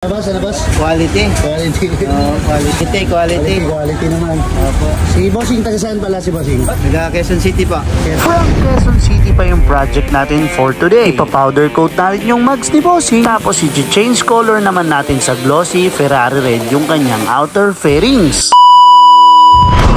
Boss, ano boss? Quality. Quality. Quality naman. Opo. Si Bossing, taga saan pala si Bossing? Taga Quezon City po. From Quezon City pa yung project natin for today. Ipa-powder coat natin yung mugs ni Bossing. Tapos i-change color naman natin sa glossy Ferrari red yung kanyang outer fairings.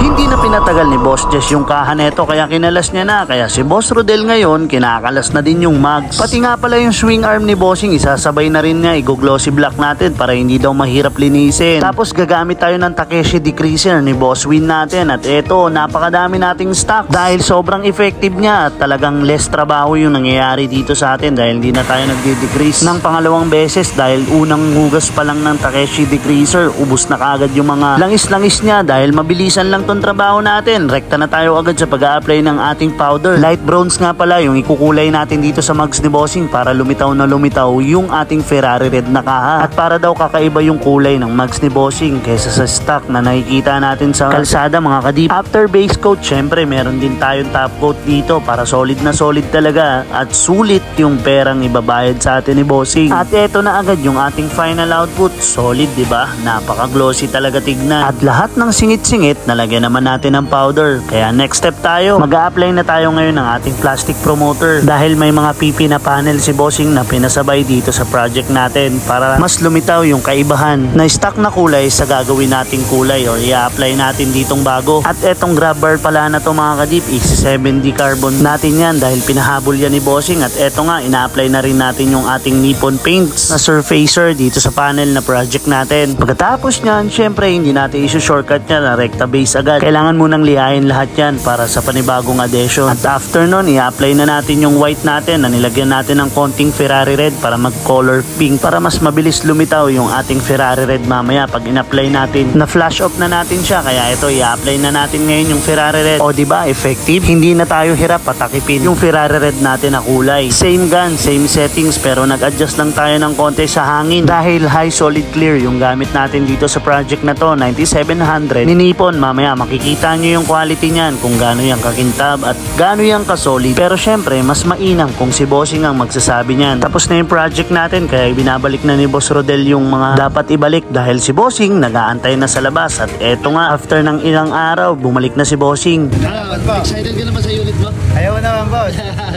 Hindi na pinatagal ni Boss Jess yung kaha neto kaya kinalas niya na. Kaya si Boss Rodel ngayon kinakalas na din yung mugs. Pati nga pala yung swing arm ni Bossing isasabay na rin niya. Igoglossy black natin para hindi daw mahirap linisin. Tapos gagamit tayo ng Takeshi decreaser ni Boss Win natin. At eto, napakadami nating stock. Dahil sobrang effective niya at talagang less trabaho yung nangyayari dito sa atin. Dahil hindi na tayo nagde-decrease ng pangalawang beses. Dahil unang hugas pa lang ng Takeshi decreaser, ubos na kaagad yung mga langis-langis niya. Dahil mabilisan lang tong trabaho natin. Rekta na tayo agad sa pag-a-apply ng ating powder. Light browns nga pala yung ikukulay natin dito sa mugs ni Bossing para lumitaw na lumitaw yung ating Ferrari red na kaha. At para daw kakaiba yung kulay ng mugs ni Bossing kaysa sa stock na nakikita natin sa kalsada mga kadip. After base coat, syempre meron din tayong top coat dito para solid na solid talaga at sulit yung perang ibabayad sa atin ni Bossing. At eto na agad yung ating final output. Solid, di ba? Napaka-glossy talaga tignan. At lahat ng singit-singit nalagyan naman natin ng powder. Kaya next step tayo, mag-a-apply na tayo ngayon ng ating plastic promoter dahil may mga PP na panel si Bossing na pinasabay dito sa project natin para mas lumitaw yung kaibahan na stock na kulay sa gagawin nating kulay or i-apply natin ditong bago. At etong grab bar pala na to mga kadip, is 7D carbon natin yan dahil pinahabol yan ni Bossing. At eto nga, ina-apply na rin natin yung ating Nippon Paints na surfacer dito sa panel na project natin. Pagkatapos nyan, syempre hindi natin isu-shortcut yan na recta base agad. Kailangan munang lihain lahat yan para sa panibagong addition. At after nun, i-apply na natin yung white natin na nilagyan natin ng konting Ferrari red para mag-color pink para mas mabilis lumitaw yung ating Ferrari red mamaya pag in-apply natin. Na-flash off na natin siya kaya ito, i-apply na natin ngayon yung Ferrari red. O diba, effective? Hindi na tayo hirap patakipin yung Ferrari red natin na kulay. Same gun, same settings pero nag-adjust lang tayo ng konti sa hangin dahil high solid clear yung gamit natin dito sa project na to, 9700 ni Nippon. Mamaya makikita nyo yung quality niyan kung gaano yung kakintab at gaano yung kasolid. Pero syempre mas mainam kung si Bossing ang magsasabi niyan. Tapos na yung project natin kaya binabalik na ni Boss Rodel yung mga dapat ibalik dahil si Bossing nag-aantay na sa labas. At eto nga, after ng ilang araw bumalik na si Bossing. Excited ka naman sa unit mo? Ayaw naman boss.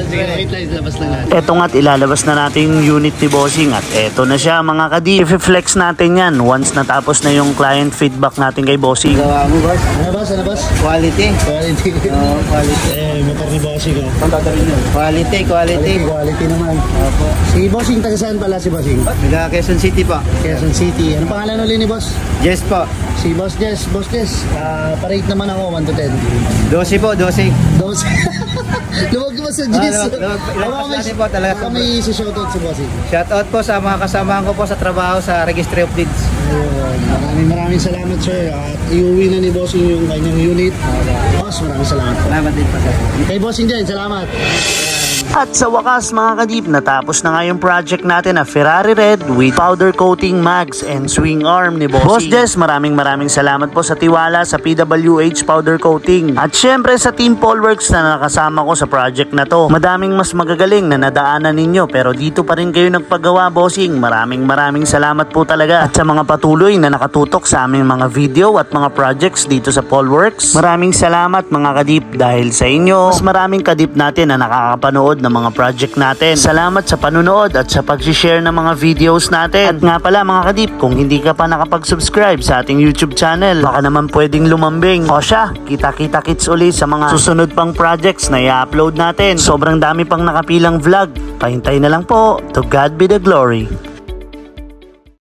Sige, wait lang, labas lang natin. Eto nga't ilalabas na natin yung unit ni Bossing at eto na siya mga kadip. I-flex natin yan once natapos na yung client feedback natin kay Bossing. Gawa mo boss. Ano boss, ano boss? Quality. Quality. Quality. Motor ni Bossing oh. Quality naman. Opo. Si Bossing, taga saan pala si Bossing? Taga Quezon City po. Quezon City. Ano pangalan ulit ni Boss? Yes po. Si Boss Jess. Boss Jess, pa-rate naman ako 1 to 10. 12 po, 12. Luwag mo sa Jess. Po talaga. Kami si shoutout si Bossing. Shoutout po sa mga kasamahan ko po sa trabaho sa Registry of Deeds. Maraming salamat sir. At iuwi na ni Bossing yung kanyang unit. Boss, maraming salamat po. Salamat din po sir. Kay Bossing din, salamat. At sa wakas mga kadip, natapos na nga yung project natin na Ferrari red with powder coating mags and swing arm ni Bossing. Boss Jess, maraming salamat po sa tiwala sa PWH powder coating. At syempre sa Team Polworks na nakasama ko sa project na to. Madaming mas magagaling na nadaanan ninyo pero dito pa rin kayo nagpagawa Bossing. Maraming salamat po talaga. At sa mga patuloy na nakatutok sa aming mga video at mga projects dito sa Polworks, maraming salamat mga kadip dahil sa inyo, mas maraming kadip natin na nakakapanood ng mga project natin. Salamat sa panunood at sa pag-share ng mga videos natin. At nga pala mga kadip, kung hindi ka pa nakapag-subscribe sa ating YouTube channel, baka naman pwedeng lumambing. O siya, kita-kita kits ulit sa mga susunod pang projects na i-upload natin. Sobrang dami pang nakapilang vlog. Pahintay na lang po. To God be the glory.